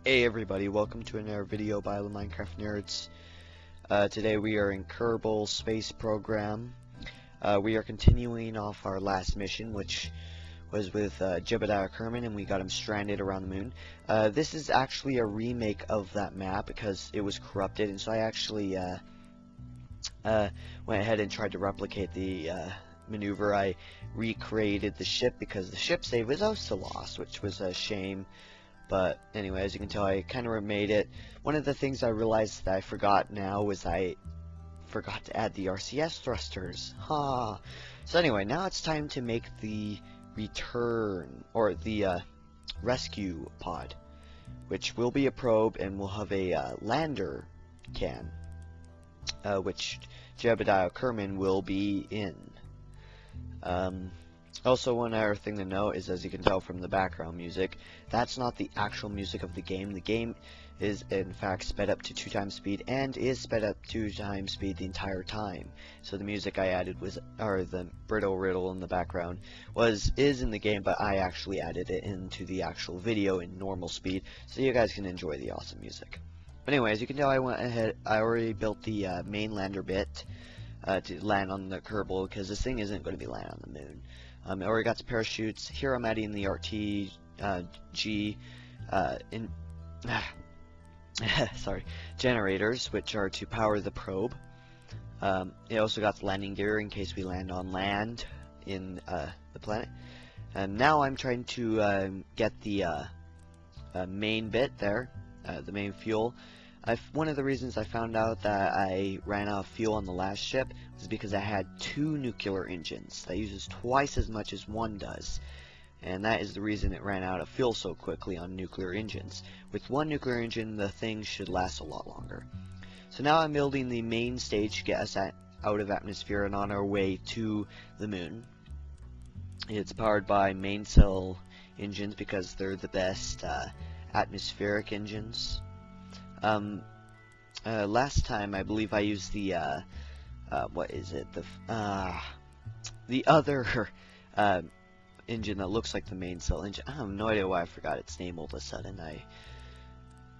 Hey everybody, welcome to another video by the Minecraft Nerds. Today we are in Kerbal Space Program. We are continuing off our last mission, which was with JEBEDIAH KERMAN, and we got him stranded around the moon. This is actually a remake of that map because it was corrupted, and so I actually went ahead and tried to replicate the maneuver. I recreated the ship because the ship save was also lost, which was a shame. But anyway, as you can tell, I kind of remade it. One of the things I realized that I forgot now was I forgot to add the RCS thrusters. Ha! So anyway, now it's time to make the return, or the rescue pod, which will be a probe and will have a lander can, which JEBEDIAH KERMAN will be in. Also, one other thing to note is, as you can tell from the background music, that's not the actual music of the game. The game is in fact sped up to 2x speed and is sped up 2x speed the entire time. So the music I added was, or the brittle riddle in the background is in the game, but I actually added it into the actual video in normal speed so you guys can enjoy the awesome music. But anyway, as you can tell, I went ahead, I already built the main lander bit to land on the Kerbal, because this thing isn't going to be landing on the moon. I already got the parachutes. Here I'm adding the generators, which are to power the probe. It also got the landing gear in case we land on land in the planet. And now I'm trying to get the main bit there, the main fuel. One of the reasons I found out that I ran out of fuel on the last ship was because I had 2 nuclear engines that uses twice as much as one does, and that is the reason it ran out of fuel so quickly on nuclear engines. With 1 nuclear engine, the thing should last a lot longer. So now I'm building the main stage to get us out of atmosphere and on our way to the moon. It's powered by main cell engines because they're the best atmospheric engines. Last time I believe I used the what is it, the other engine that looks like the main cell engine. I have no idea why I forgot its name all of a sudden. I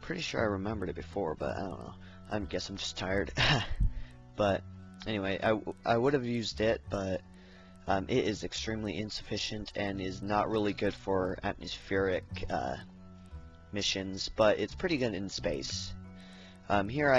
pretty sure I remembered it before, but I don't know. I guess I'm just tired. But anyway, I would have used it, but it is extremely insufficient and is not really good for atmospheric missions, but it's pretty good in space. Here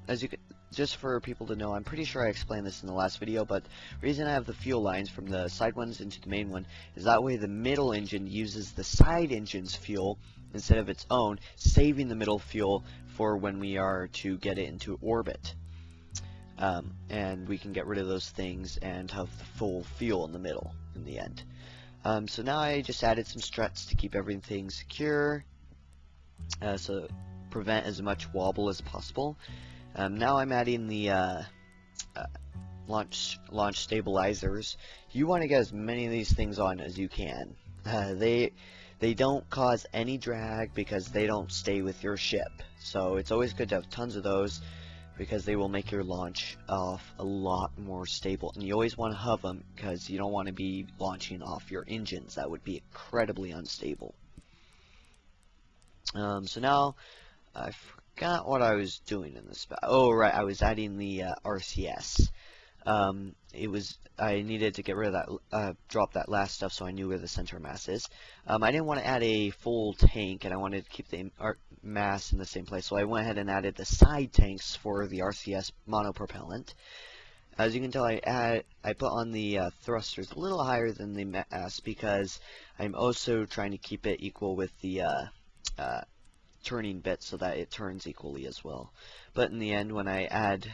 as you can, just for people to know, I'm pretty sure I explained this in the last video, but the reason I have the fuel lines from the side ones into the main one is that way the middle engine uses the side engine's fuel instead of its own, saving the middle fuel for when we are to get it into orbit. And we can get rid of those things and have the full fuel in the middle in the end. So now I just added some struts to keep everything secure, so prevent as much wobble as possible. Now I'm adding the launch stabilizers. You want to get as many of these things on as you can. They don't cause any drag because they don't stay with your ship, so it's always good to have tons of those because they will make your launch off a lot more stable. And you always want to have them because you don't want to be launching off your engines. That would be incredibly unstable. So now I forgot what I was doing in this. Oh right, I was adding the RCS. I needed to get rid of that, drop that last stuff, so I knew where the center mass is. I didn't want to add a full tank, and I wanted to keep the mass in the same place, so I went ahead and added the side tanks for the RCS monopropellant. As you can tell, I put on the thrusters a little higher than the mass because I'm also trying to keep it equal with the turning bit so that it turns equally as well. But in the end, when I add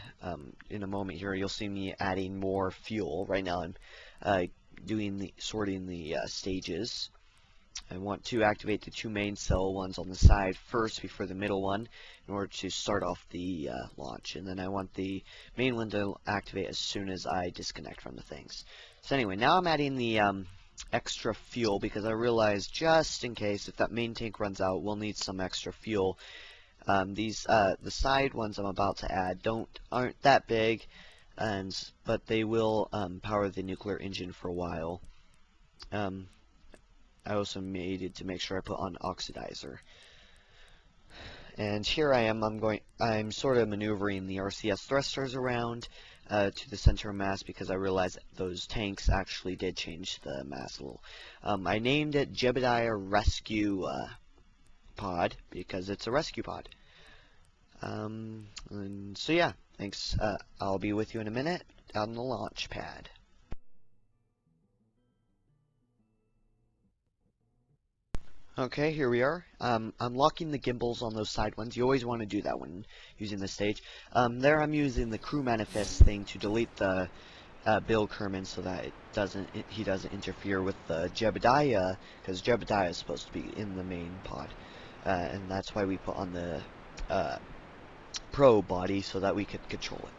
in a moment here, you'll see me adding more fuel. Right now I'm sorting the stages. I want to activate the 2 main cell ones on the side first before the middle one in order to start off the launch, and then I want the main one to activate as soon as I disconnect from the things. So anyway, now I'm adding the extra fuel because I realized just in case if that main tank runs out, we'll need some extra fuel. The side ones I'm about to add aren't that big, but they will power the nuclear engine for a while. I also needed to make sure I put on oxidizer. and here I am. I'm sort of maneuvering the RCS thrusters around to the center of mass because I realized those tanks actually did change the mass a little. I named it JEBEDIAH Rescue pod because it's a rescue pod. And so yeah, thanks. I'll be with you in a minute on the launch pad. Okay, here we are. I'm locking the gimbals on those side ones. You always want to do that when using the stage. There I'm using the crew manifest thing to delete the Bill Kerman so that he doesn't interfere with the JEBEDIAH, because JEBEDIAH is supposed to be in the main pod, and that's why we put on the Pro body so that we could control it.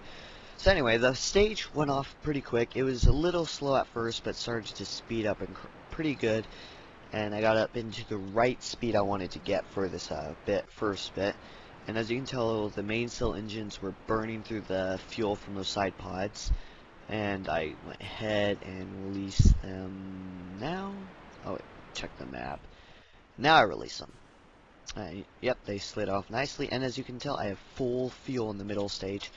So anyway, the stage went off pretty quick. It was a little slow at first, but started to speed up and pretty good. And I got up into the right speed I wanted to get for this first bit. And as you can tell, the main cell engines were burning through the fuel from those side pods. And I went ahead and released them now. Oh, wait, check the map. Now I release them. Yep, they slid off nicely. And as you can tell, I have full fuel in the middle stage.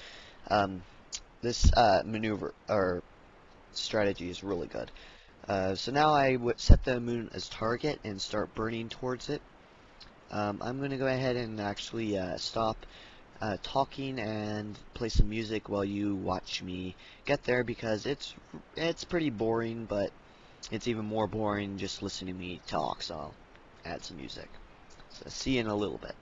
This maneuver or strategy is really good. So now I would set the moon as target and start burning towards it. I'm going to go ahead and actually stop talking and play some music while you watch me get there, because it's pretty boring, but it's even more boring just listening to me talk, so I'll add some music. So see you in a little bit.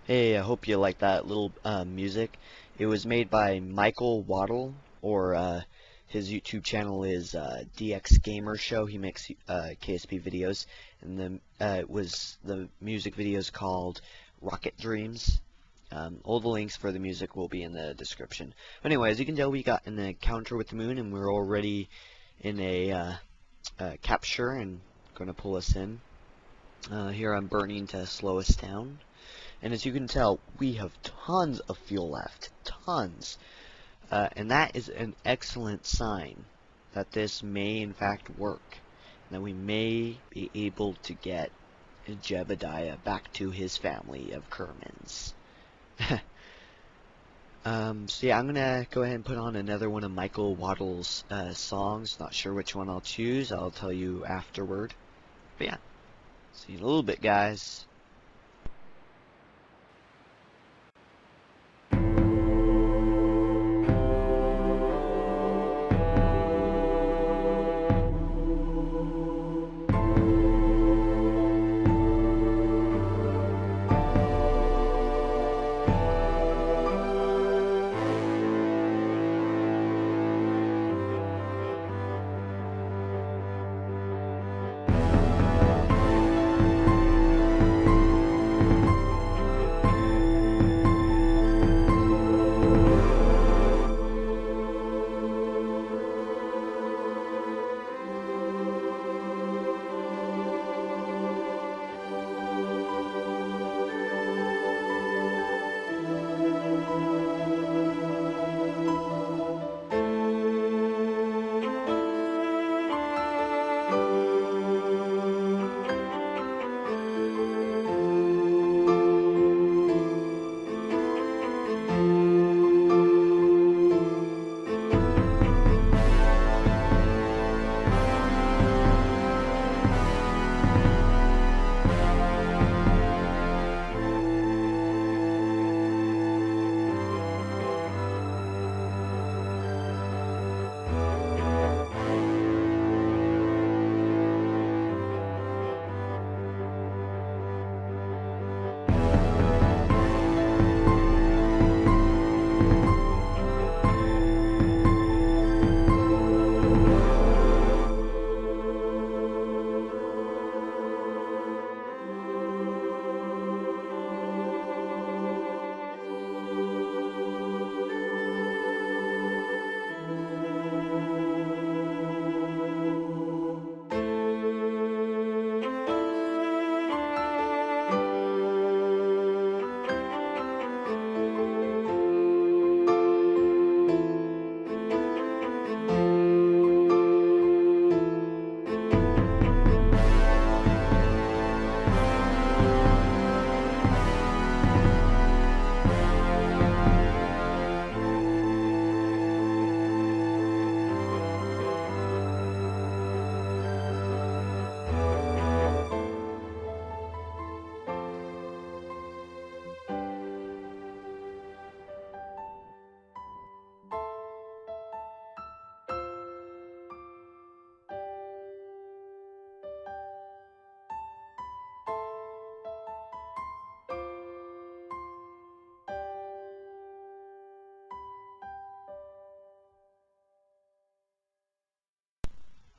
Hey, I hope you like that little music. It was made by Michael Waddle, or his YouTube channel is DX Gamer Show. He makes KSP videos, and the music video is called Rocket Dreams. All the links for the music will be in the description. But anyway, as you can tell, we got an encounter with the moon, and we're already in a capture and going to pull us in. Here I'm burning to slow us down. And as you can tell, we have tons of fuel left. Tons. And that is an excellent sign that this may in fact work. That we may be able to get Jebediah back to his family of Kermans. So yeah, I'm gonna go ahead and put on another one of Michael Waddle's songs. Not sure which one I'll choose. I'll tell you afterward. But yeah, see you in a little bit, guys.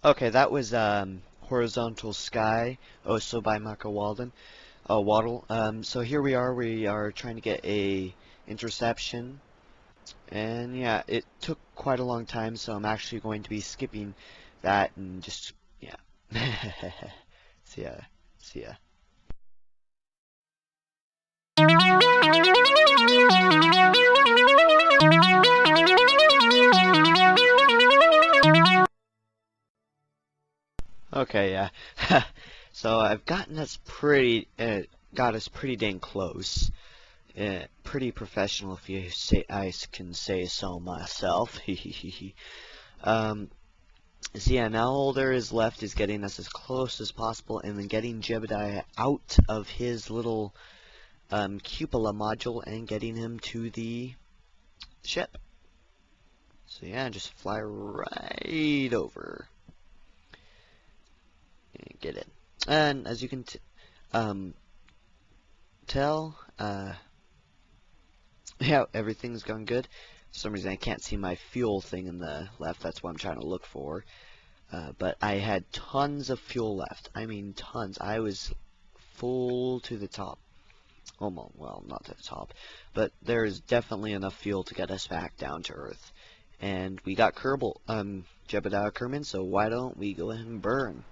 Okay, that was Horizontal Sky, also by Michael Waddle. So here we are trying to get a interception, and yeah, it took quite a long time, so I'm actually going to be skipping that and just, yeah. See ya. See ya. Okay, yeah. So I've gotten us got us pretty dang close. Pretty professional, if you say I can say so myself. So yeah, now all there is left is getting us as close as possible, and then getting Jebediah out of his little cupola module and getting him to the ship. So yeah, just fly right over. Get it. And as you can tell, yeah, everything's going good. For some reason I can't see my fuel thing in the left. That's what I'm trying to look for. But I had tons of fuel left. I mean tons. I was full to the top. Almost, well, not to the top. But there's definitely enough fuel to get us back down to Earth. And we got JEBEDIAH KERMAN, so why don't we go ahead and burn?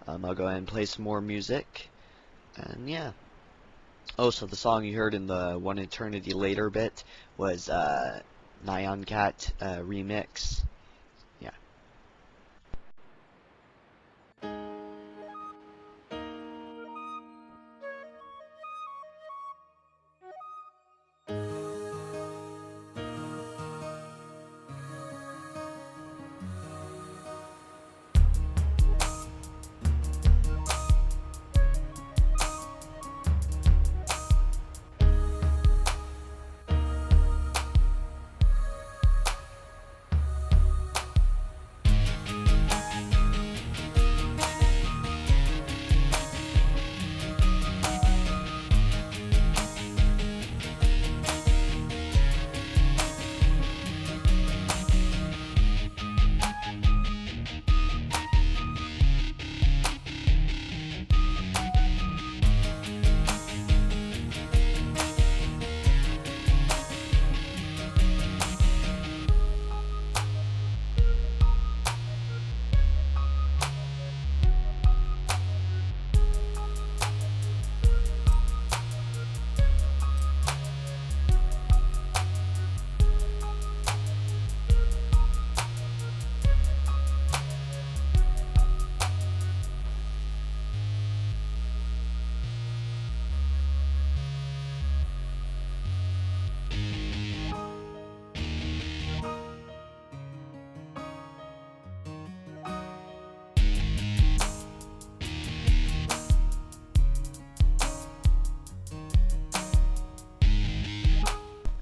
I'll go ahead and play some more music. And yeah. Oh, so the song you heard in the One Eternity Later bit was Nyan Cat remix. Yeah.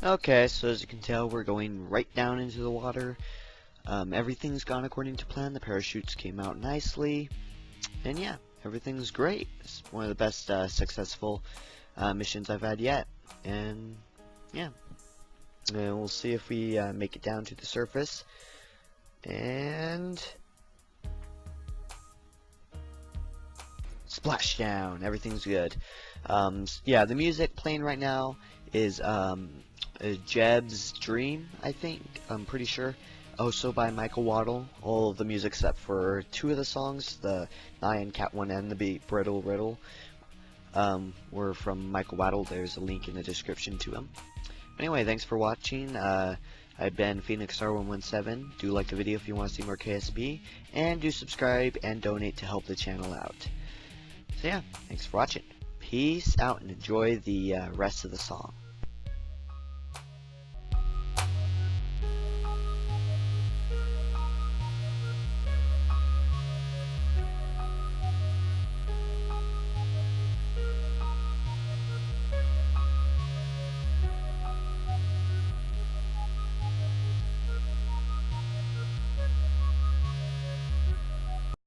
Okay, so as you can tell, we're going right down into the water. Everything's gone according to plan. The parachutes came out nicely. And yeah, everything's great. It's one of the best successful missions I've had yet. And yeah, and we'll see if we make it down to the surface. And splashdown. Everything's good. Yeah, the music playing right now is JEBS Dream, I think. I'm pretty sure. Also by Michael Waddle. All of the music except for 2 of the songs, the Nyan Cat 1 and the Beat Brittle Riddle, were from Michael Waddle. There's a link in the description to him. Anyway, thanks for watching. I've been Phoenix Star 117. Do like the video if you want to see more KSP, and do subscribe and donate to help the channel out. So yeah, thanks for watching. Peace out and enjoy the rest of the song.